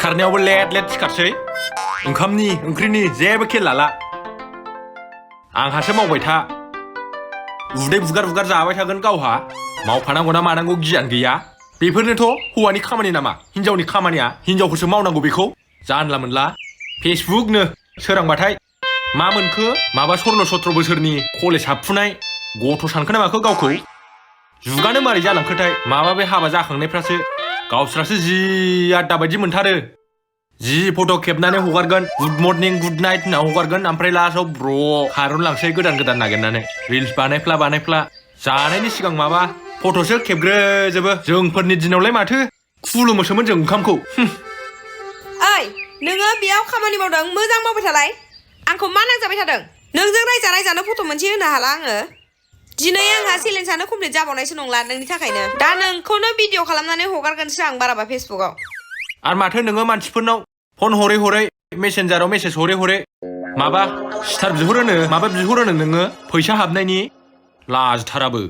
सिखारनायावबो late सिखारसै ओंखामनि ओंख्रिनि जेबो खेल लाला आंहासो मावबाय था उदै बुगार जाबाय थागोन गावहा मावफानांगौ ना मानांगौ गियान गैया बेफोरनोथ' हौवानि खामानि नामा हिनजावनि खामानिया हिनजावखौसो मावनांगौ बेखौ जानला मोनला फेसबुकनो सोरांबाथाय मा मोनखो माबा 16-17 बोसोरनि कलेज हाबफुनाय गथ' सानखो ना माखो गावखौ जुगानो मारै जालांखोथाय माबा बे हाबा जाखांनायफ्रासो गावस्रासो जि आद्दा बायदि मोनथारो जि फट' खेबनानै हगारगोन गुड मर्निं गुड नाइट होनना हगारगोन ओमफ्राय लास्टआव ब्र' खारनलांसै गोदान नागिरनानै रिल्स बानायफ्ला जानायनि सिगां माबा फट'सो खेबग्रोजोबो जोंफोरनि दिनावलाय माथो खुलुमोसोमोन जों ओंखामखौ ओइ नोङो बेयाव खामानि मावदों मोजां मावबाय थालाय आंखौ मा नांजाबाय थादों नोंजों रायजानो फट' मोनसे होनो हाला आङो दिनै आंहा चेलेन्जआनो कमप्लिट जाबावनायसो नंला नोंनि थाखायनो दा नोंखौनो भिडिअ खालामनानै हगारगोनसो आं बाराबा फेसबुकआव आरो माथो नोङो मानसिफोरनाव फन हरै मेसेन्जाराव मेसेज हरै माबा स्टार बिहरोनो माबा बिहरोनो नोङो फैसा हाबनायनि लाजथाराबो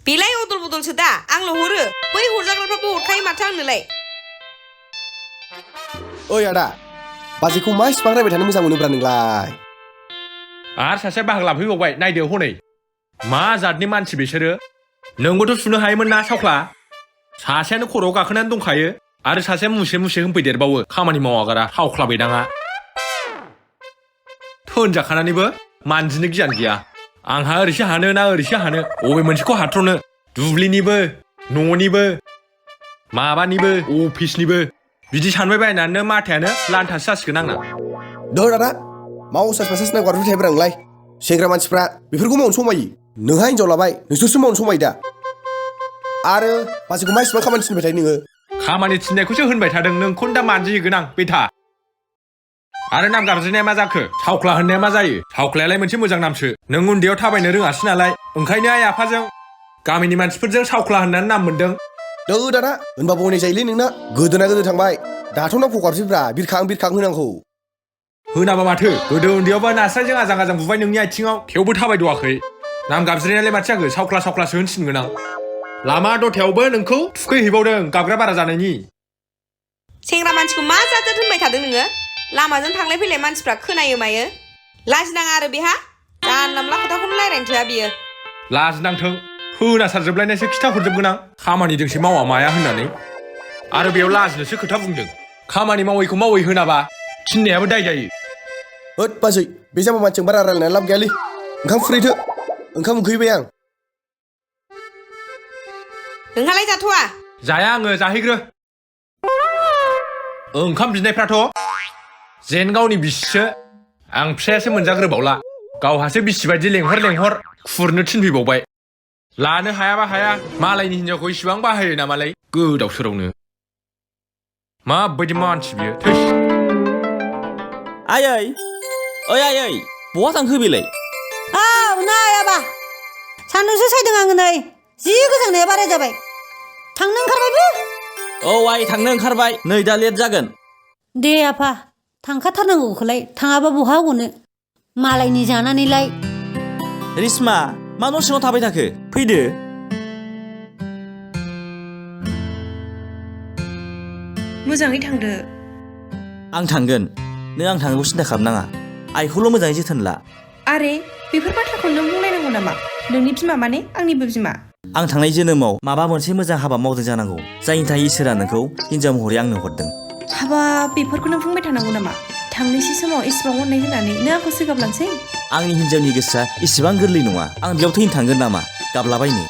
बेलाय अदल बदलसो दा आंल' हरो बै हरजाग्राफ्राबो हरखायो माथो आंनोलाय ओइ आदा बाजैखौ मा इसिबां रायबाय थानो मोजां मोनोब्रा नोंलाय आरो सासे बाहागो लाफैबावबाय नायदो हनै मा जातनि मानसि बिसोरो नोंबोथ' सुनो हायोमोन ना सावख्ला सासेयानो खर'आव गाखोनानै दंखायो आरो सासेया मुसे होनफैदेरबावो खामानि मावागारा हावख्ला बेदाङा थोनजाखानानैबो मानजिनो गियान गैया आंहा ओरैसो हानो ना ओरैसो हानो अबे मोनसेखौ हाथ्र'नो दुब्लिनिबो न'निबो माबानिबो अफिसनिबो बिदि सानबाय बायनानैनो माथायानो लान्थासो जासिगोन आंना दो दादा मा असास फासास नांगौ थायोब्रा नोंलाय सेंग्रा मानसिफ्रा बेफोरखौ मावनो समायो नोंहा हिनजाव लाबाय नोंसोरसो मावनो समायो दा आरो बाजैखौ मा इसिबां खामानि थिनबाय थायो नोङो खामानि थिननायखौसो होनबाय थादों नोंखौनो दा मानजिगोन आं बेथा आरो नाम गाबज्रिनाया मा जाखो सावख्ला होननाया मा जायो सावख्लायालाय मोनसे मोजां नामसो नों उन्दैयाव थाबायनो रोङासै नालाय ओंखायनो आइ आफाजों गामिनि मानसिफोरजों सावख्ला होननानै नाम मोन्दों दो दादा होनबा बनाय जायोलै नोंना गोदोना गोदो थांबाय दाथ' नामखौ गाबज्रिब्रा बिरखां होनांगौ होनाबा माथो गोदो उन्दैयावबा नास्रायजों आजां बुबाय नोंनि आथिङाव थेवबो थाबायद'वाखै नाम गाबज्रिनायालाय माथो जाखो सावख्लासो होनसिनगोन आं लामा दथायावबो नोंखौ थुखैहैबावदों गाबग्रा बारा जानायनि सेंग्रा मानसिखौ मा जात होनबाय थादों नोङो लामाजों थांलाय फैलाय मानसिफ्रा खोनायो मायो लाजिनाङा आरो बेहा जानला मोनला खोथाखौनो रायज्लायनो थोआ बियो लाजिनांथों होनासारजोबलायनायसो खिथाहरजोबगोन आं खामानिजोंसो मावा माया होननानै आरो बेयाव लाजिनोसो खोथा बुंदों खामानि मावैखौ मावै होनाबा थिननायाबो दाय जायो होद बाजै बे जाम्बा मानसिजों बारा रायलायनानै लाब गैयालै ओंखाम खुरैथो ओंखाम उखैबाय आं नोंहालाय जाथ'वा जाया आङो जाहैग्रो ओंखाम बिनायफ्राथ' जेन गावनि बिसिसो आं फिसायासो मोनजाग्रोबावला गावहासो बिसिबायदि लेंहर खुरनो थिनफैबावबाय लानो हायाबा हाया मालायनि हिनजावखौ इसिबां बाहायो नामालाय गोदाव सोरावनो माबायदि मानसि बियो थैस आयै ओइ आयै बहा थांखो बेलाय नाय आबा सान्दुंसो सायदों आङो नै जि गोजांनाया बारा जाबाय थांनो ओंखारबायबो औ आइ थांनो ओंखारबाय नै दा लेट जागोन दे आफा थांखाथारनांगौखौलाय थाङाबा बहा गनो मालायनि जानानैलाय रिश्मा मा न' सिङाव थाबाय थाखो फैदो मोजाङै थांदो आं थांगोन नों आं थांनायखौ सिन्था खालामनाङा आइखौल' मोजाङै जोथोन ला आरे बेफोर बाथ्राखौ नों बुंलायनांगौ नामा नोंनि बिमा माने आंनिबो बिमा आं थांनाय जोनोमाव माबा मोनसे मोजां हाबा मावदों जानांगौ जायनि थाखाय इसोरा नोंखौ हिनजाव महरै आंनो हरदों हाबा बेफोरखौ नों बुंबाय थानांगौ नामा थांनोसै समाव इसिबां अननाय होनानै नों आंखौ सोगाबलांसै आंनि हिनजावनि गोसोआ इसिबां गोरलै नङा आं बेयाव थैनो थांगोन नामा गाबलाबायनो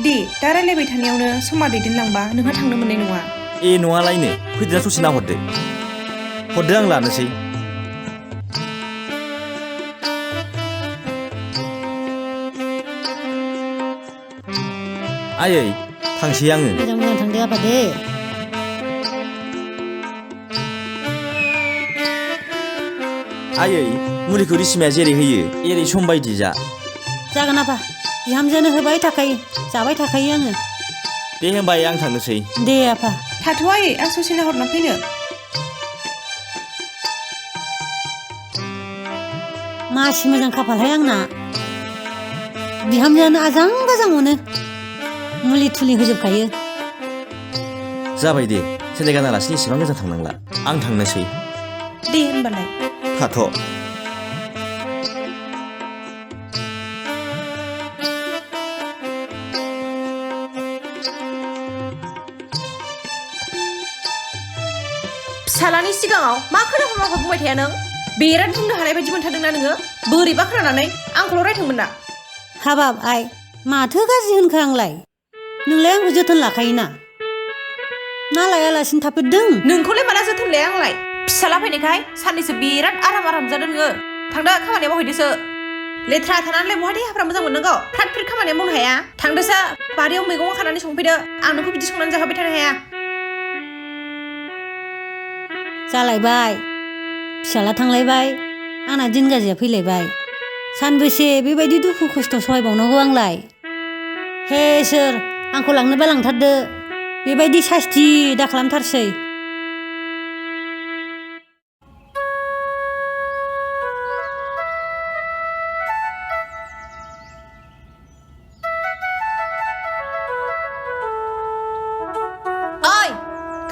दे दा रायलायबाय थानायावनो समा दैदेनलांबा नोंहा थांनो मोननाय नङा ए नङालायनो फैदोना ससे नाहरदो आं लानोसै आयै थांसै आङो मोजां थांदो आबा दे आयै मुलिखौ रिसिमाया जेरै होयो एरै सम बायदि जा जागोन आफा बिहामजोनो होबाय थाखायो जाबाय थाखायो आङो दे होमबाय आं थांनोसै दे आफा थाथ'आयै आं ससे नाहरना फैनो मासि मोजां खाफालहाय आंना बिहामजोआनो आजां गाजां मोनो मुलि थुलि होजोबखायो जाबाय दे सेन्देल गानालासिनो इसेबां गोजान थांनांला आं थांनोसै दे होनबालाय थाथ' फिसालानि सिगाङाव मा खोनाखौ माखौ बुंबाय थाया नों बेराद बुंनो हानाय बायदि मोनथारदोंना नोङो बोरैबा खोनानानै आंखौल' रायथोंमोन ना हाबाब आइ माथो गाज्रि होनखो आंलाय नोंलाय आंखौ जोथोन लाखायोना ना लायालासिनो थाफेरदों नोंखौलाय माला जोथोन लाया आंलाय फिसाला फैनायखाय साननैसो बिराद आराम जादों नोङो थांदो खामानिया मावहैदोसो लेथ्रा थानानैलाय बहा देहाफ्रा मोजां मोननांगौ फ्राद फ्रिद खामानिया मावनो हाया थांदोसो बारियाव मैगं खानानै संफैदो आं नोंखौ बिदि संनानै जाहोबाय थानो हाया जालायबाय फिसाला थांलायबाय आंना दिन गाज्रिया फैलायबाय सानबेसे बेबायदि दुखु खस्थ' सहायबावनांगौ आंलाय हे इसोर आंखौ लांनोबा लांथारदो बेबायदि सास्ति दा खालामथारसै ओइ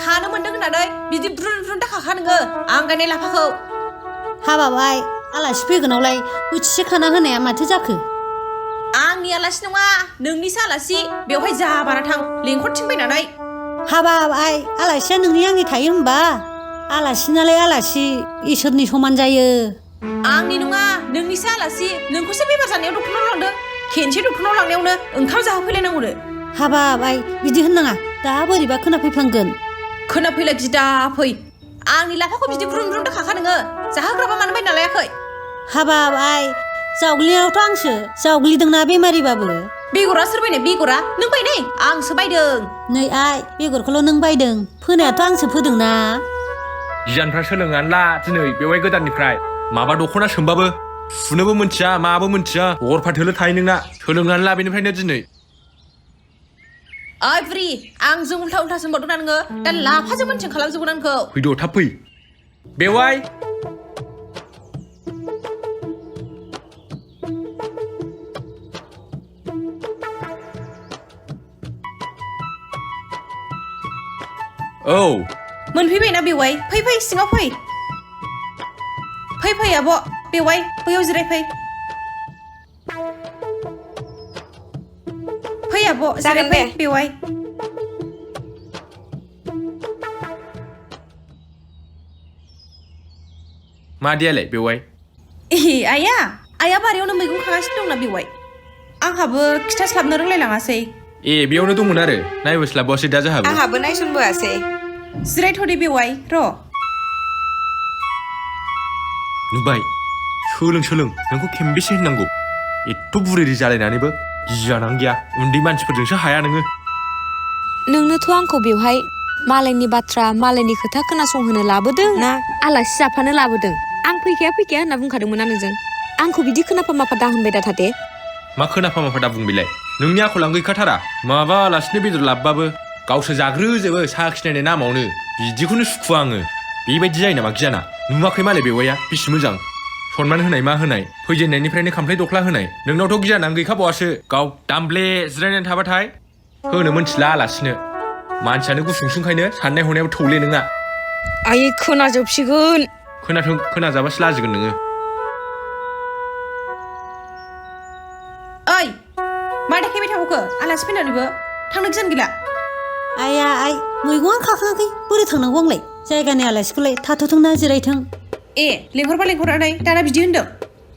खानो मोनदों होननानै बिदि ब्रुन दाखाखा नोङो आं गायनाय लाफाखौ हाबाब आइ आलासि फैगोनावलाय बोथिसे खाना होनाया माथो जाखो आंनि आलासि नङा नोंनिसो आलासि बेवहाय जाबाना थां लेंहरथिंबायनानै हाबाब आइ आलासिया नोंनि आंनि थायो होमबा आलासिनालाय आलासि इसोरनि समान जायो आंनि नङा नोंनिसो आलासि नोंखौसो बेमार जानायाव डक्टरनाव लांदों खेनसे डक्टरनाव लांनायावनो ओंखाम जाहोफैलायनांगौनो हाबाब आइ बिदि होननाङा दा बोरैबा खोनाफैफ्लांगोन खोनाफैला गिदा फै आंनि लाफाखौ बिदि ब्रुन दाखाखा नोङो जाहोग्राबा मानो बायना लायाखै हाबाब आइ जावग्लिनायावथ' आंसो जावग्लिदोंना बेमारिबाबो बेगरा सोर बायनाय बेगरा नों बायनाय आंसो बायदों नै आइ बेगरखौल' नों बायदों फोनायाथ' आंसो फोदोंना गियानफ्रा सोलोंनानै ला दिनै बेवहाय गोदाननिफ्राय माबा दख'ना सोमबाबो सुनोबो मोनथिया माबो मोनथिया गरफा थोलो थायो नोंना सोलोंनानै ला बेनिफ्रायनो दिनै ओइ बुरि आंजों उल्था सोंबावदोंना नोङो दा लाफाजों मोनथिं खालामजोबगोन आंखौ फैद' थाब फै बेवाय औ मोनफैबायना बेवाय फै सिङाव फै आब' बेवाय बैयाव जिरायफै फै आब' जिरायफै बेवाय मादियालाय बेवाय आइया बारियावनो मैगं खागासिनो दंना बेवाय आंहाबो खिथास्लाबनो रोंलायलाङासै ए बेयावनो दंमोन आरो नायबोस्लाबबावासै दा जोंहाबो आंहाबो नायसनबोआसै जिरायथ'दे बेवाय र' नुबाय सोलों नोंखौ खेमबेसे होननांगौ एथ' बुरिरि जालायनानैबो गियानानो गैया उन्दै मानसिफोरजोंसो हाया नोङो नोंनोथ' आंखौ बेवहाय मालायनि बाथ्रा मालायनि खोथा खोनासंहोनो लाबोदों ना आलासि जाफानो लाबोदों आं फैखाया होनना बुंखादोंमोन ना नोंजों आंखौ बिदि खोनाफा माफा दा होनबाय दा थाथे मा खोनाफा माफा दा बुंबिलाय नोंनि आखलानो गैखाथारा माबा आलासिनो बेदर लाबबाबो गावसो जाग्रोजोबो साखिनायनाय नामावनो बिदिखौनो सुखुवा आङो बेबायदि जायो नामा गियाना नुवाखै मालाय बेवाया बिसि मोजां सनमान होनाय मा होनाय फैजेननायनिफ्रायनो खामफ्लाय दख्ला होनाय नोंनावथ' गियानानो गैखाबावासो गाव दामब्ले जिरायनानै थाबाथाय होनो मोनथिला आलासिनो मानसियानो गुसुंसुंखायनो साननाय हनायाबो थौले नोङा आयै खोनाजोबसिगोन खोनाजाबासो लाजिगोन नोङो ओइ मा देखायबाय थाबावखो आलासि फैनानैबो थांनो गियान गैला आइया आइ मैगंआ खाखाङाखै बोरै थांनांगौ आंलाय जायगानि आलासिखौलाय थाथ'थोंना जिरायथों ए लेंहरबा लेंहरनानै दाना बिदि होनदों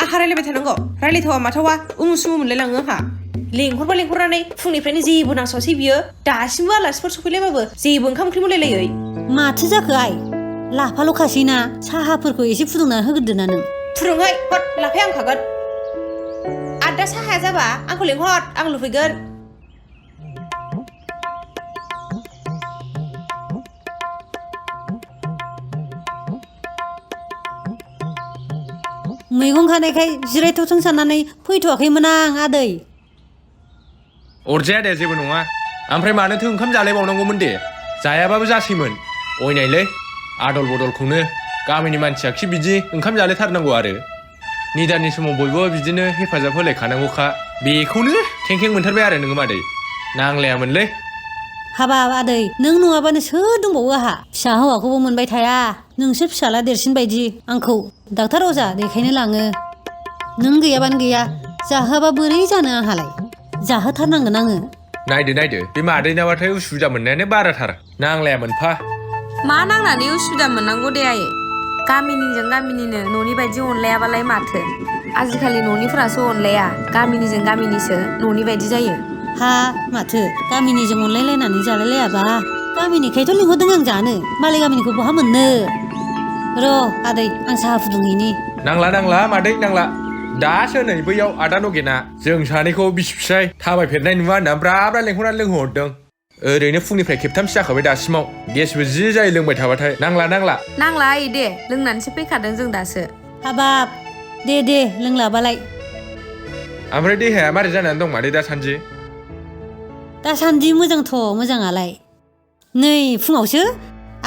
आहा रायलायबाय थानांगौ रायलायथावा माथावा उमुसुमु मोनलायलाङो आंहा लेंहरबा लेंहरनानै फुंनिफ्रायनो जेबो नांसावसै बियो दासिमबो आलासिफोर सफैलायबाबो जेबो ओंखाम ओंख्रि मोनलायलायै माथो जाखो आइ लाफाल' खासैना साहाफोरखौ एसे फुदुंनानै होग्रोदो ना नों फुदुंहाय हद लाफाया आं खागोन आरो दा साहाया जाबा आंखौ लेंहर आं लुफैगोन मैगं खानायखाय जिरायथ'थों साननानै फैथ'वाखैमोन आं आदै अरजाया दे जेबो नङा ओमफ्राय मानोथो ओंखाम जालायबावनांगौमोन दे जायाबाबो जासैमोन अयनायलै आदल बदलखौनो गामिनि मानसियाखि बिदि ओंखाम जालायथारनांगौ आरो निदाननि समाव बयबो बिदिनो हेफाजाब होलायखानांगौखा बेखौनो खेंखें मोनथारबाय आरो नोङो मादै नांलायामोनलै हाबाब आदै नों नङाबानो सोर दंबावो आहा फिसा हौवाखौबो मोनबाय थाया नोंसो फिसाला देरसिन बायदि आंखौ डाक्टार अजा देखायनो लाङो नों गैयाबानो गैया जाहोआबा बोरै जानो आंहालाय जाहोथारनांगोन आङो नायदो बे मादैनाबाथाय उसुबिदा मोननायानो बाराथार नांलाया मोनफा मा नांनानै उसुबिदा मोननांगौ दे आयै गामिनिजों गामिनिनो न'नि बायदि अनलायाबालाय माथो आजिखालि न'निफोरासो अनलाया गामिनिजों गामिनिसो न'नि बायदि जायो हा माथो गामिनिजों अनलायलायनानै जालायलायाबा गामिनिखायथ' लिंहरदों आं जानो मालाय गामिनिखौ बहा मोननो र' आदै आं साहा फुदुंहैनि नांला मादै नांला दासो नै बैयाव आदा नगेना जों सानैखौ बिसि फिसाय थाबायफेरनाय नुवा होनना ब्रा लेंहरनानै लोंहरदों ओरैनो फुंनिफ्राय खेबथामसो जाखाबाय दासिमाव गेसबो जि जायो लोंबाय थाबाथाय नांला आयै दे लोंनानैसो फैखादों जों दासो हाबाब दे लोंलाबालाय ओमफ्राय देहाया मारै जानानै दं मादै दासान्दि मोजांथ' मोजाङालाय नै फुङावसो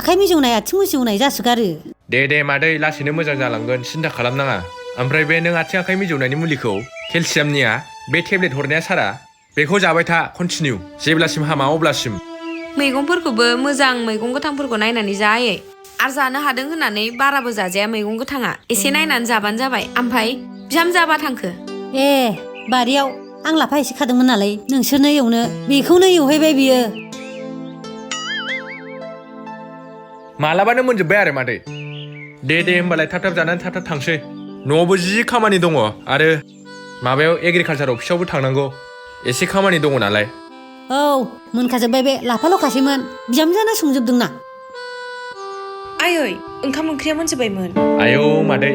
आखाइ मिजौनाय आथिं मिजौनाय जासोगारो दे मादै लासैनो मोजां जालांगोन सिन्था खालामनाङा ओमफ्राय बे नों आथिं आखाइ मिजौनायनि मुलिखौ केलसियामनिया बे टेब्लेट हरनाया सारा बेखौ जाबाय था कन्टिनिउ जेब्लासिम हामा अब्लासिम मैगंफोरखौबो मोजां मैगं गोथांफोरखौ नायनानै जायो आरो जानो हादों होननानै बाराबो जाजाया मैगं गोथाङा एसे नायनानै जाबानो जाबाय ओमफ्राय बिहामजोआ थांखो ए बारियाव आं लाफा एसे खादोंमोन नालाय नोंसोरनो एवनो बेखौनो एवहैबाय बियो मालाबानो मोनजोब्बाय आरो मादै दे होमबालाय थाब जानानै थाब थांसै न'आवबो जि खामानि दङ आरो माबायाव एग्रिकालसार अफिसावबो थांनांगौ एसे खामानि दङ नालाय औ मोनखाजोब्बाय बे लाफाल'खासैमोन बिहामजोआनो संजोबदोंना आयै ओंखाम ओंख्रिया मोनजोब्बायमोन आयौ मादै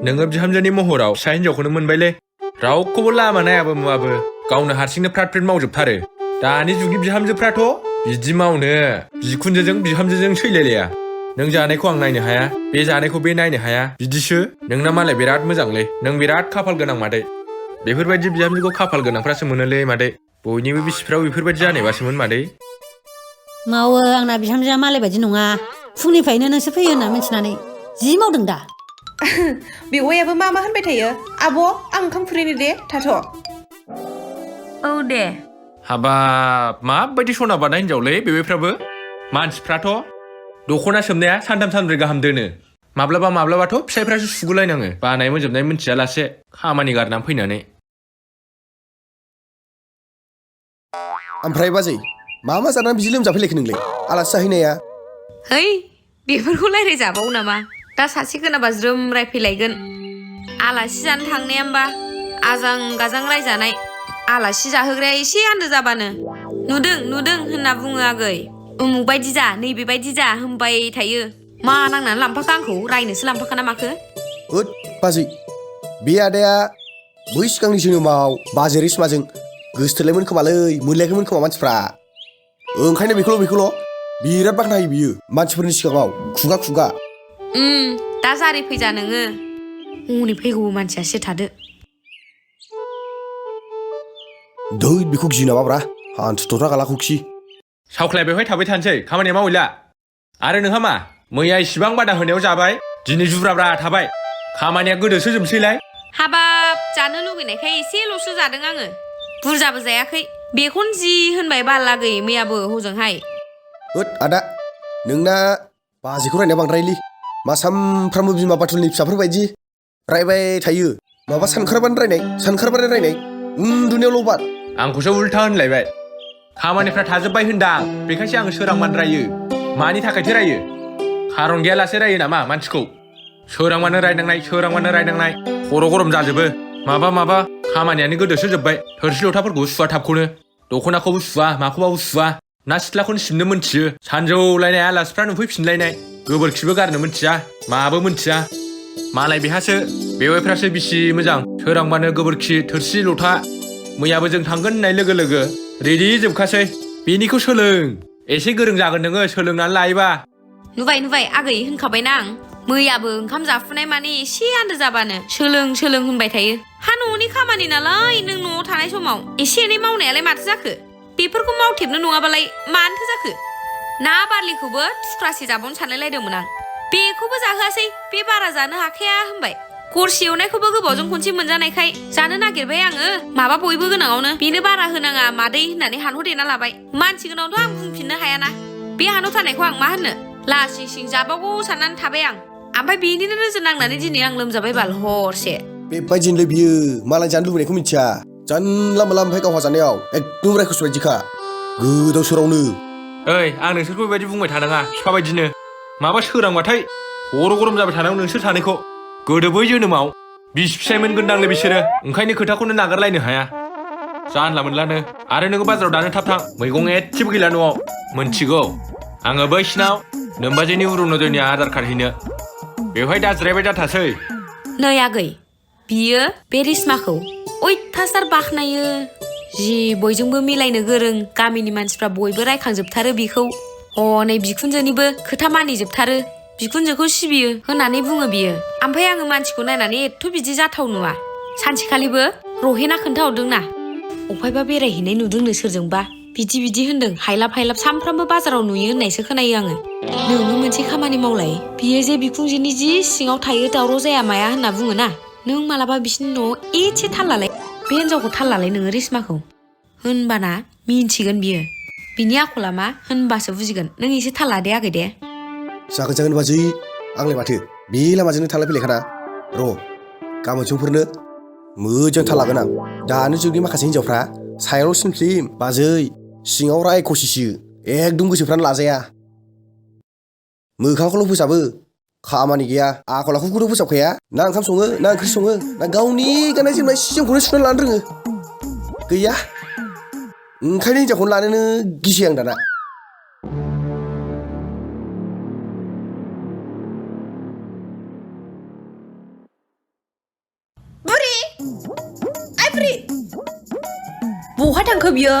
नोङो बिहामजोनि महराव फिसा हिनजावखौनो मोनबायलै रावखौबो लामा नायाबो मुवाबो गावनो हारसिंनो फ्रात मावजोबथारो दानि जुगनि बिहामजोफ्राथ' बिदि मावनो बिखुनजोजों बिहामजोजों सैलायलाया नों जानायखौ आं नायनो हाया बे जानायखौ बे नायनो हाया बिदिसो नोंना मालाय बिराद मोजांलै नों बिराद खाफाल गोनां मादै बेफोरबायदि बिहामजोखौ खाफाल गोनांफ्रासो मोनोलै मादै बयनिबो बिसिफ्राव बेफोरबायदि जानायबासोमोन मादै मावो आंना बिहामजोआ मालाय बायदि नङा फुंनिफ्रायनो नोंसो फैयो होनना मिथिनानै जि मावदों दा बेवायाबो मा होनबाय थायो आब' आं ओंखाम खुरैनो दे थाथ' औ दे हाबाब माबायदि सना बानाय हिनजावलै बेफ्राबो मानसिफ्राथ' दख'ना सोमनाया सानथाम सानब्रै गाहाम दोनो माब्लाबाथ' फिसाइफ्रासो सुगुलायनाङो बानाय मोनजोबनाय मिथियालासे खामानि गारनानै फैनानै ओमफ्राय बाजै मा जानानै बिदि लोमजाफैलायखो नोंलाय आलासि जाहैनाया है बेफोरखौ रायज्लायजाबावो नामा दा सासे खोनाबा ज्रोम रायफैलायगोन आलासि जानो थांनाया होमबा आजां गाजां रायजानाय आलासि जाहोग्राया एसे आन्दो जाबानो नुदों होनना बुङो आगै उमुक बायदि जा नैबेबायदि जा होनबाय थायो मा नांनानै लांफाखो आंखौ रायनोसो लांफाखा ना माखो ओद बाजै बे आदाया बै सिगांनि जोनोमाव बाजै रिसमाजों गोसथोलायमोन खोमालै मोनलायाखैमोन खोमा मानसिफ्रा ओंखायनो बेखौल' बिराद बाख्नायो बियो मानसिफोरनि सिगाङाव खुगा दा जारि फैजा नोङो हनै फैगौ मानसियासो थादो दै बेखौ गियो नामाब्रा हान्थुथ'रा गालाखौ खि सावख्लाया बेवहाय थाबाय थानोसै खामानिया मावैला आरो नोंहा मा मैया इसिबां बादा होनायाव जाबाय दिनै जुब्राब्रा थाबाय खामानिया गोदोसो जोबसैलाय हाबाब जानो लुगैनायखाय एसेल'सो जादों आङो बुरजाबो जायाखै बेखौनो जि होनबाय बालागै मैयाबो हजोंहाय ओद आदा नोंना बाजैखौ रायनाया बांद्रायलै मा सामफ्रामबो बिमा बाथुलनि फिसाफोर बायदि रायबाय थायो माबा सानखारबानो रायनाय उन्दुनायावल' बाद आंखौसो उल्था होनलायबाय खामानिफ्रा थाजोब्बाय होनदां बेखायसो आङो सोरांबानो रायो मानि थाखायथो रायो खारन गैयालासे रायो नामा मानसिखौ सोरांबानो रायनांनाय खर' गरम जाजोबो माबा खामानियानो गोदोसो जोब्बाय थोरसि लथाफोरखौ सुवा थाबखौनो दख'नाखौबो सुवा माखौबाबो सुवा ना सिथ्लाखौनो सिबनो मोनथियो सानजौलायनाय आलासिफ्रा नुफैफिनलायनाय गोबोरखिबो गारनो मोनथिया माबो मोनथिया मालाय बेहासो बेवाइफ्रासो बिसि मोजां सोरांबानो गोबोरखि थोरसि लथा मैयाबो जों थांगोन होननाय लोगो लोगो रेडि जोबखासै बेनिखौ सोलों एसे गोरों जागोन नोङो सोलोंनानै लायोबा नुबाय आगै होनखाबायना आं मैयाबो ओंखाम जाफुनाय माने एसे आन्दो जाबानो सोलों होनबाय थायो हा न'नि खामानि नालाय नों न'आव थानाय समाव एसे एनै मावनायालाय माथो जाखो बेफोरखौ मावथेबनो नङाबालाय मानोथो जाखो ना बारलिखौबो थुख्रासे जाबावनो सानलायलायदोंमोन आं बेखौबो जाहोआसै बे बारा जानो हाखाया होनबाय गरसे एवनायखौबो गोबावजों खनसे मोनजानायखाय जानो नागिरबाय आङो माबा बयबो गोनाङावनो बेनो बारा होनाङा मादै होननानै हानहर देना लाबाय मानसि गोनांथ' आं बुंफिननो हायाना बे हानहर थानायखौ आं मा होननो लासिं सिं जाबावगौ साननानै थाबाय आं ओमफ्राय बेनिनो नोजोर नांनानै दिनै आं लोमजाबाय बाल हरसे बेबायदिनोलै बियो मालाय जानो लुबैनायखौ मिथिया जानला मोनला ओमफ्राय गावहा जानायाव एकदम रायखस बायदिखा गोदाव सोरावनो ओइ आं नोंसोरखौ बेबायदि बुंबाय थानाङा बिफा बायदिनो माबा सोरांबाथाय खर' गरम जाबाय थानायाव नोंसोर सानैखौ गोदो बै जोनोमाव बिसि फिसायमोन गोनदांलै बिसोरो ओंखायनो खोथाखौनो नागारलायनो हाया जानला मोनलानो आरो नोङो बाजाराव दानो थाब थां मैगं एसेबो गैला न'आव मोनथिगौ आङो बैसिनाव नोमबाजैनि अरुण'दयनि आधार कार्ड हैनो बेवहाय दाज्रायबाय दाथासै नै आगै बियो बे रिश्माखौ अयथासार बाख्नायो जि बयजोंबो मिलायनो गोरों गामिनि मानसिफ्रा बयबो रायखांजोबथारो बिखौ हनै बिखुनजोनिबो खोथा मानिजोबथारो बिखुनजोखौ सिबियो होननानै बुङो बियो ओमफ्राय आङो मानसिखौ नायनानै एथ' बिदि जाथाव नुवा सानसेखालिबो रहेना खोन्थाहरदोंना अफायबा बेरायहैनाय नुदोंनो सोरजोंबा बिदि होनदों हायलाब सामफ्रामबो बाजाराव नुयो होननायसो खोनायो आङो नोङो मोनसे खामानि मावलाय बियो जे बिखुंजोनि जि सिङाव थायो दावराव जाया माया होनना बुङोना नों मालाबा बिसिनि न'आव एसे थाल लालाय बे हिनजावखौ थाल लालाय नोङो रिश्माखौ होनबाना मिन्थिगोन बियो बिनि आखला मा होनबासो बुजिगोन नों एसे थाल लादे आगै दे जागोन बाजै आंलाय माथो बे लामाजोंनो थांलाय फैलायखाना र' गाबोन समफोरनो मोजां थाल लागोन आं दानि जुगनि माखासे हिनजावफ्रा सायावल' स्लिम बाजै सिङाव रायखसिसो एकदम गोसोफ्रानो लाजाया मोखांखौल' फोसाबो खामानि गैया आखल आखुखौथ' फोसाबखाया ना ओंखाम सङो ना ओंख्रि सङो ना गावनि गाननाय जोमनाय सि जोमखौनो सुनानै लानो रोङो गैया ओंखायनो हिनजावखौनो लानोनो गिसै आं दाना बहा थांखो बियो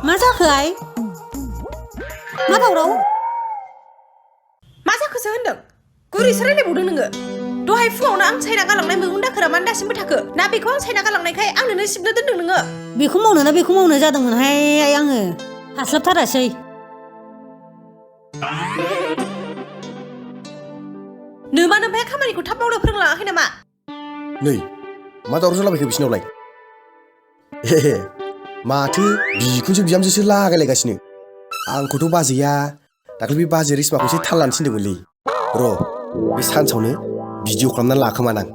मा जाखो आइ मा दावराव मा जाखोसो होनदों गुरैसो रायलायबावदों नोङो दहाय फुङावनो आं सायना गालांनाय मैगं दाखोरा मानो दासिमबो थाखो ना बेखौ आं सायना गालांनायखाय आंनोनो सिबनो दोनदों नोङो बेखौ मावनो ना बेखौ मावनो जादोंमोनहाय आइ आङो हास्लाबथारासै नोमानो ओमफ्राय खामानिखौ थाब मावनो फोरोंलाङाखै नामा नै मा दावराव जालाबायखो बिसिनावलाय माथो बिखुनजो बिहामजोसो लागायलायगासिनो आंखौथ' बाजैया दाख्लै बे बाजै रिश्माखौ एसे थाल लानो थिनदोंमोनलै र' बे सानसेआवनो भिडिअ खालामनानै लाखोमानो आं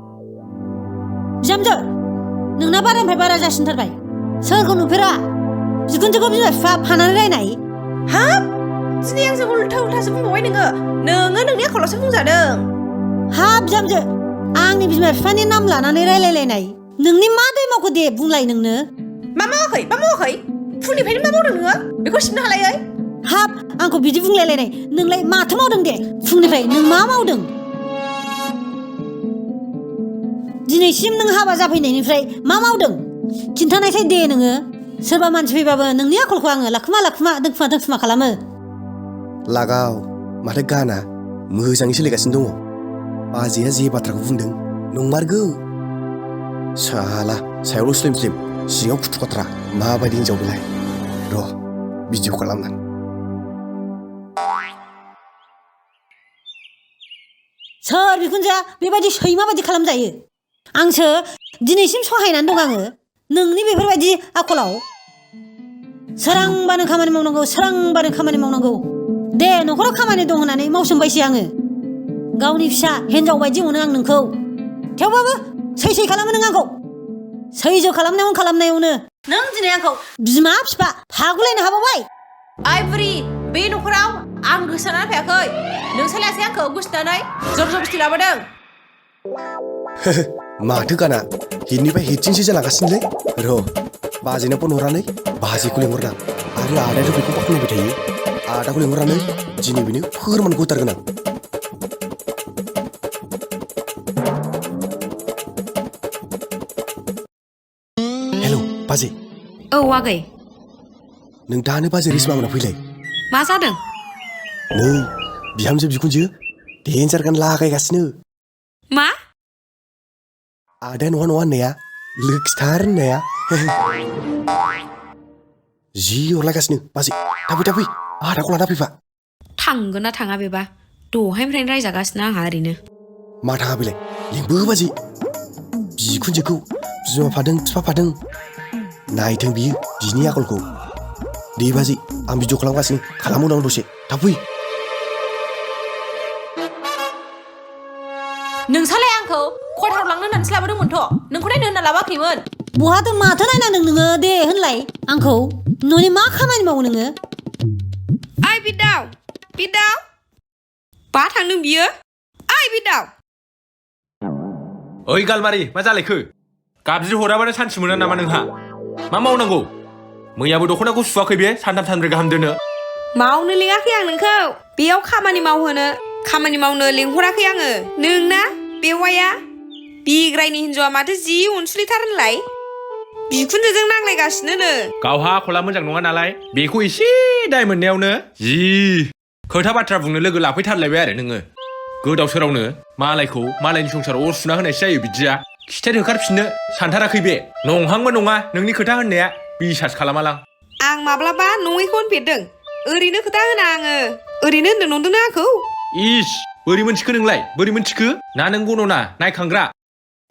बिहामजो नोंना बारानिफ्राय बारा जासिनथारबाय सोरखौ नुफेरा बिखुनजोखौ बिमा बिफा फानानै रायनाय हाब दिनै आंजों उल्था बुंबावबाय नोङो नोंनि आखलावसो बुंजादों हाब बिहामजो आंनि बिमा बिफानि नाम लानानै रायलायलायनाय नोंनि मा दै मावखो दे बुंलाय नोंनो मा मावाखै फुंनिफ्रायनो मा मावदों नोङो बेखौ सिबनो हालायै हाब आंखौ बिदि बुंलायलायनाय नोंलाय माथो मावदों दे फुंनिफ्राय नों मा मावदों दिनैसिम नों हाबा जाफैनायनिफ्राय मा मावदों खिन्थानायसाय दे नोङो सोरबा मानसि फैबाबो नोंनि आखलखौ आङो लाखुमा दोनखुमा खालामो लागाव माथो गाना मोजाङै सोलिगासिनो दङ बाजैया जे बाथ्राखौ बुंदों नंमारगौ साला सायावल' स्लिम सिङाव खुथु खाथ्रा माबायदि हिनजाव बेलाय र' भिडिअ खालामनां सोर बिखुनजोआ बेबायदि सैमा बायदि खालामजायो आंसो दिनैसिम सहायनानै दं आङो नोंनि बेफोरबायदि आखलाव सोरांबानो खामानि मावनांगौ दे न'खराव खामानि दं होननानै मावसोमबायसै आङो गावनि फिसा हिनजाव बायदि मोनो आं नोंखौ थेवबाबो सै खालामो नों आंखौ सैज' खालामनायावनो नों दिनै आंखौ बिमा बिफा फागुलायनो हाबावबाय आइ बुरि बे न'खराव आं गोसोनानै फैयाखै नोंसोरलासै आंखौ गुस्थिनानै जबरदस्ति लाबोदों माथो गाना हिटनिफ्राय हिटसिनसो जालांगासिनोलै र' बाजैनो फन हरनानै बाजैखौ लिंहरनां आरो आदायाथ' बेखौ बाख्नायबाय थायो आदाखौ लिंहरनानै दिनै बेनो फोरमानखौ होथारगोन आं हेलौ बाजै औ आगै नों दानो बाजै रिश्मा मोना फैलाय मा जादों नै बिहामजो बिखुनजो देन्जार गान लागायगासिनो मा आदाया नङा होननाया लोखिथार होननाया जि अरलायगासिनो बाजै थाब फै आदाखौ लाना फैफा थांगोन ना थाङा बेबा दहायनिफ्रायनो रायजागासिनो आंहा ओरैनो मा थाङा बेलाय लिंबो बाजै बिखुनजोखौ बिमा फादों बिफा फादों नायथों बियो बिनि आखलखौ दे बाजै आं भिडिअ खालामगासिनो खालामबावनांगौ दसे थाब फै नोंसालाय आंखौ खथाराव लांनो होननानैसो लाबोदोंमोनथ' नोंखौ नायनो होनना लाबोआखैमोन बहाथो माथो नायनांदों नोङो दे होनलाय आंखौ न'नि मा खामानि मावो नोङो ओइ बिरदाव बिरदाव बहा थांदों बियो ओइ बिरदाव ओइ गालमारि मा जालायखो गाबज्रि हराबानो सानसे मोना नामा नोंहा मा मावनांगौ मैयाबो दख'नाखौ सुवाखै बे सानथाम सानब्रै गाहाम दोनो मावनो लिङाखै आं नोंखौ बेयाव खामानि मावनो लिंहराखै आङो नोंना बेवाइया बिग्रायनि हिन्जावा माथो जि अनसुलिथार होनलाय बिखुनजोजों नांलायगासिनोनो गावहा आखला मोजां नङा नालाय बेखौ एसे दाय मोननायावनो जि खोथा बाथ्रा बुंनो लोगो लाफैथारलायबाय आरो नोङो गोदाव सोरावनो मालायखौ मालायनि संसाराव अर सुना होनायसो जायो बिदिया खिथेर होखारफिननो सानथाराखै बे नंहांबो नङा नोंनि खोथा होननाया बिसास खालामालां आं माब्लाबा नङैखौ होनफेरदों ओरैनो खोथा होना आङो ओरैनो होननो नंदोंनो आंखौ इस बोरै मोनथिखो नोंलाय बोरै मोनथिखो ना नों गन'ना नायखांग्रा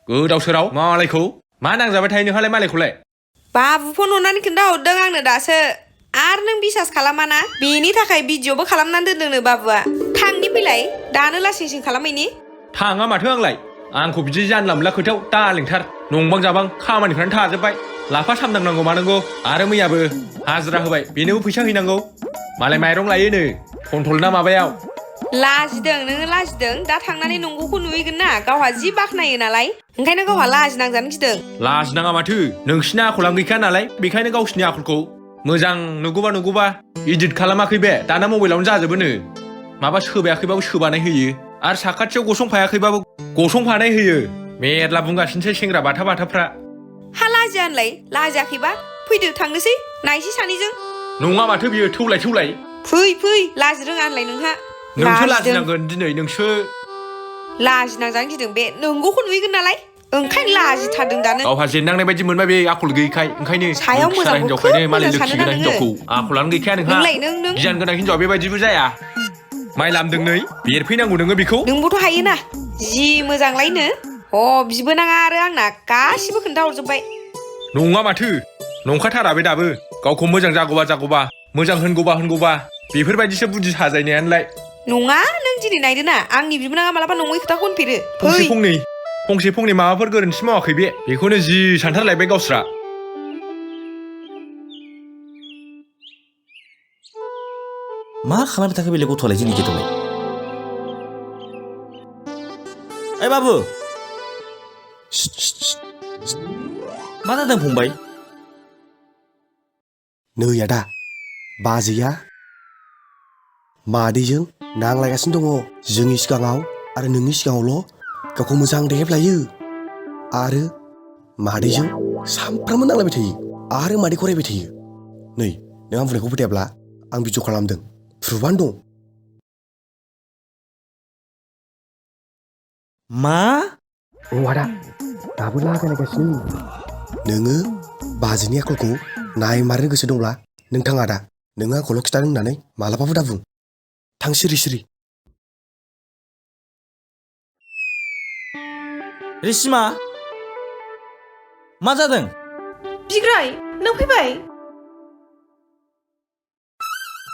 गोदाव सोराव मालायखौ मा नांजाबाय थायो नोंहालाय मालायखौलाय बाबु फन हरनानै खिन्थाहरदों आंनो दासो आरो नों बिसास खालामाना बेनि थाखाय भिडिअबो खालामनानै दोनदोंनो बाबुआ थांनि फैलाय दानो लासिंसिं खालामैनि थाङा माथो आंलाय आंखौ बिदि जानला मोनला खोथायाव दा लिंथार नंबां जाबां खामानिफ्रानो थाजोब्बाय लाफा सामदांनांगौ मानांगौ आरो मैयाबो हाजिरा होबाय बेनोबो फैसा हैनांगौ मालाय माइरं लायोनो कन्ट्रल ना माबायाव लाजिदों नोङो लाजिदों दा थांनानै नंगौखौ नुहैगोन ना गावहा जि बाख्नायो नालाय ओंखायनो गावहा लाजिनांजानो गिदों लाजिनाङा माथो नोंसिना आखलानो गैखाया नालाय बेखायनो गावसिनि आखलखौ मोजां नुगौबा इदिट खालामाखै बे दाना मबाइलावनो जाजोबोनो माबा सोबायाखैबाबो सोबानाय होयो आरो साखाथियाव गसंफायाखैबाबो गसंफानाय होयो मेरला बुंगासिनोसै सेंग्रा बाथाफ्रा हा लाजिया होनलाय लाजियाखैबा फैदो थांनोसै नायसै सानैजों नङा माथो बियो थौलाय फै लाजि रोङा होनलाय नोंहा नोंसो लाजिनांगोन दिनै नोंसो लाजिनांजानो गिदों बे नंगौखौ नुहैगोन नालाय ओंखायनो लाजिथारदों दानो गावहा जेननांनाय बायदि मोनबाय बे आखल गैयैखाय ओंखायनो सायाव मोजां हिनजावखायनो मालाय मोजां लोखि सानोना गोनां हिनजावखौ आखलानो गैखाया नोंहा नोंलाय नों गियान गोनां हिनजावा बेबायदिबो जाया माइ लामदों नै बेरफैनांगौ नोङो बेखौ नोंबोथ' हायोना जि मोजांलायनो बिबो नाङा आरो आंना गासिबो खोन्थाहरजोब्बाय नङा माथो नंखाथारा बे दाबो गावखौ मोजां जागौबा मोजां होनगौबा बेफोरबायदिसो बुद्धि साजायनायानोलाय नङा नों दिनै नायदो ना आंनि बिबोनाङा मालाबा नङै खोथाखौ होनफेरो फंसे फंनै माबाफोर गोरोन्थि मावाखै बेखौनो जि सानथारलायबाय गावस्रा मा खालामबाय थाखो बेलाय गथ'आलाय जोंनि गेटआवलाय ओइ बाबु मा जादों फंबाय नै आदा बाजैया मादैजों नांलायगासिनो दङ जोंनि सिगाङाव आरो नोंनि सिगाङावल' गावखौ मोजां देखायफ्लायो आरो मादैजों सामफ्रामबो नांलायबाय थायो आरो मादैखौ रायबाय थायो नै नों आं बुंनायखौ फोथायाब्ला आं भिडिअ खालामदों प्रुफानो दं मा आदा दाबो लागायगासिनो नोङो बाजैनि आखलखौ नायमारनो गोसो दंब्ला नों थाङा दा नोङो आंखौल' खिथानो होननानै मालाबाबो दाबुं थां सिरि रिशिमा मा जादों बिग्राय नों फैबाय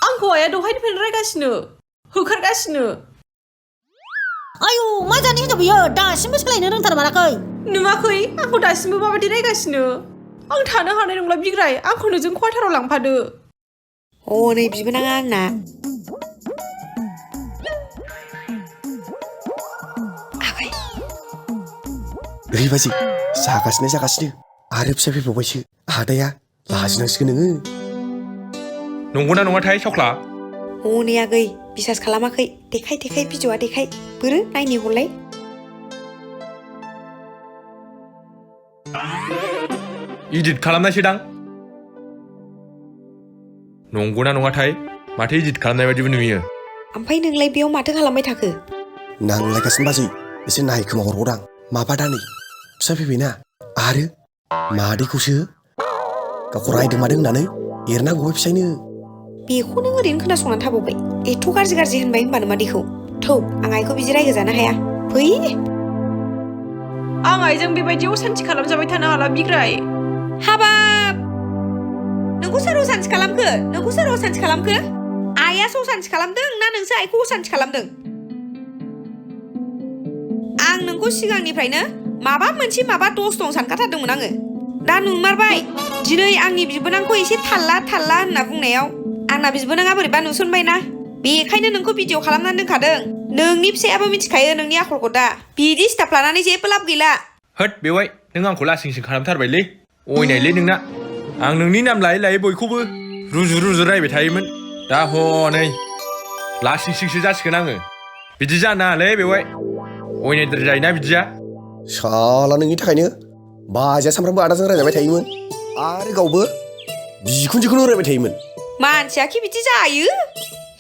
आंखौ आया दहायनिफ्रायनो रायगासिनो होखारगासिनो आयु मा जानो हिनजाव बियो दासिमबो सोलायनो रोंथारमाराखै नुवाखै आंखौ दासिमबो माबायदि रायगासिनो आं थानो हानाय नंला बिग्राय आंखौ नोंजों क्वार्टाराव लांफादो नै बिबोनाङा आंना ओरैबायदि जागासिनो आरो फिसा फैबावबायसो आदाया लाजिनांसिगोन नोङो नंगौना नङाथाय सख्ला नै आगै बिसास खालामाखै देखाय भिडिअआ देखाय बोरो नायनो हरलाय इदिट खालामनायसोदां नंगौना नङाथाय माथो इदिट खालामनाय बायदिबो नुयो ओमफ्राय नोंलाय बेयाव माथो खालामबाय थाखो नांलायगासिनो बाजै एसे नायखोमा हरबावदां माबा दा नै फिसा फैबायना आरो मादैखौसो गावखौ रायदों मादों होननानै एरना गबाय फिसायनो बेखौ नों ओरैनो खोनासंनानै थाबावबाय एथ' गाज्रि होनबाय होनबानो मादैखौ आं आइखौ बिदि रायगोजानो हाया फै आं आइजों बेबायदि असान्थि खालामजाबाय थानो हाला बिग्राय हाबाब नोंखौ सोर असान्थि खालामखो नोंखौ सोर असान्थि खालामखो आइयासो असान्थि खालामदों ना नोंसो आइखौ असान्थि खालामदों आं नोंखौ सिगांनिफ्रायनो माबा दस दं सानखाथारदोंमोन आङो दा नुमारबाय दिनै आंनि बिबोनांखौ एसे थाल्ला होनना बुंनायाव आंना बिबोनाङा बोरैबा नुसनबायना बेखायनो नोंखौ भिडिअ खालामनानै दोनखादों नोंनि फिसायाबो मिथिखायो नोंनि आखलखौ दा बिदि स्टाफ लानानै जेबो लाब गैला होद बेवाय नों आंखौ लासिंसिं खालामथारबायलै अयनायलै नोंना आं नोंनि नाम लायै लायै बयखौबो रुजु रायबाय थायोमोन दा हनै लासिंसिंसो जासिगोन आङो बिदि जानो नाङालै बेवाय अयनायद्राय जायोना बिदिया साला नोंनि थाखायनो बाजैया सामफ्रामबो आदाजों रायजाबाय थायोमोन आरो गावबो बिखुनजोखौनो रायबाय थायोमोन मानसियाखि बिदि जायो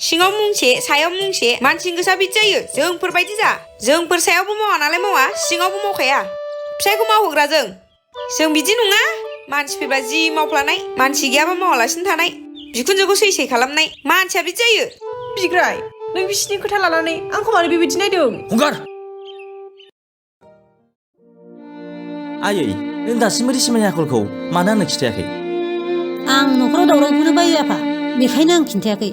सिङाव मुंसे सायाव मुंसे मानसिनि गोसा बिदि जायो जोंफोरबायदि जा जोंफोर सायावबो मावा नालाय मावा सिङावबो मावखाया फिसायखौ मावहोग्रा जों बिदि नङा मानसि फैब्ला जि मावफ्लानाय मानसि गैयाबा मावालासिनो थानाय बिखुनजोखौ सै खालामनाय मानसिया बिदि जायो बिग्राय नों बिसिनि खोथा लानानै आंखौ मानो बेबायदि नायदों हंगार आयै नों दासिमबो रिसिमानि आखलखौ मानो आंनो खिथायाखै आं न'खराव दावरावखौनो बायो आफा बेखायनो आं खिन्थायाखै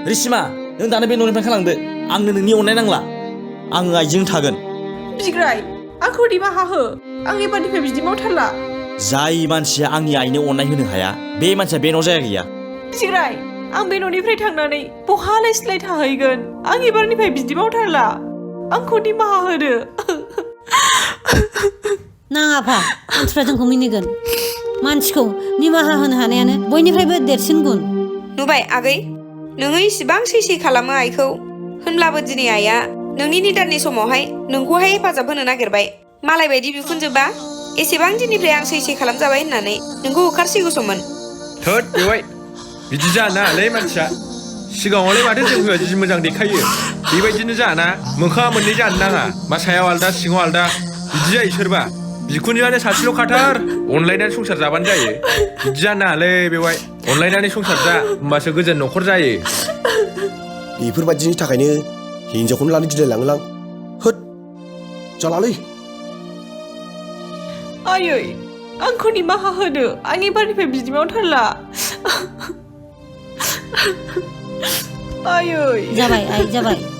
रिसिमा नों दानो बे न'निफ्राय खालांदो आंनो नोंनि अननाय नांला आङो आइजों थागोन बिग्राय आंखौ निमाहा हो आं एबारनिफ्राय बिदि मावथारला जाय मानसिया आंनि आइनो अननाय होनो हाया बे मानसिया बे न' जाया गैया बिग्राय आं बे न'निफ्राय थांनानै बहालाय सिलाय थाहैगोन आं एबारनिफ्राय बिदि मावथारला आंखौ निमाहा होदो नाङा आफा मानसिफ्रा जोंखौ मिनिगोन मानसिखौ निमाहा होनो हानायानो बयनिफ्रायबो देरसिन गुन नुबाय आगै नोङो इसिबां सै खालामो आइखौ होनब्लाबो दिनै आइया नोंनि निदाननि समावहाय नोंखौहाय हेफाजाब होनो नागिरबाय मालाय बायदि बिखुनजोबा एसेबां दिननिफ्राय आं सै खालामजाबाय होननानै नोंखौ होखारसिगौसोमोन थोद बेवाय बिदि जानो नाङालै मानसिया सिगाङावलाय माथो जों होआ जि मोजां देखायो बेबायदिनो जाना मोखाङा मोननै जानो नाङा मा सायाव आलदा सिङाव आलदा बिदि जायो सोरबा बिखुनजोआनो सासेल' खाथार अनलायनानै संसार जाबानो जायो बिदि जानो नाङालै बेवाय अनलायनानै संसार जा होमबासो गोजोन न'खर जायो बेफोरबायदिनि थाखायनो हिनजावखौनो लानो गिलायलाङोलां होद जालालै आयै आंखौ निमाहा होदो आं एबारनिफ्राय बिदि मावथारला आयै जाबाय आइ जाबाय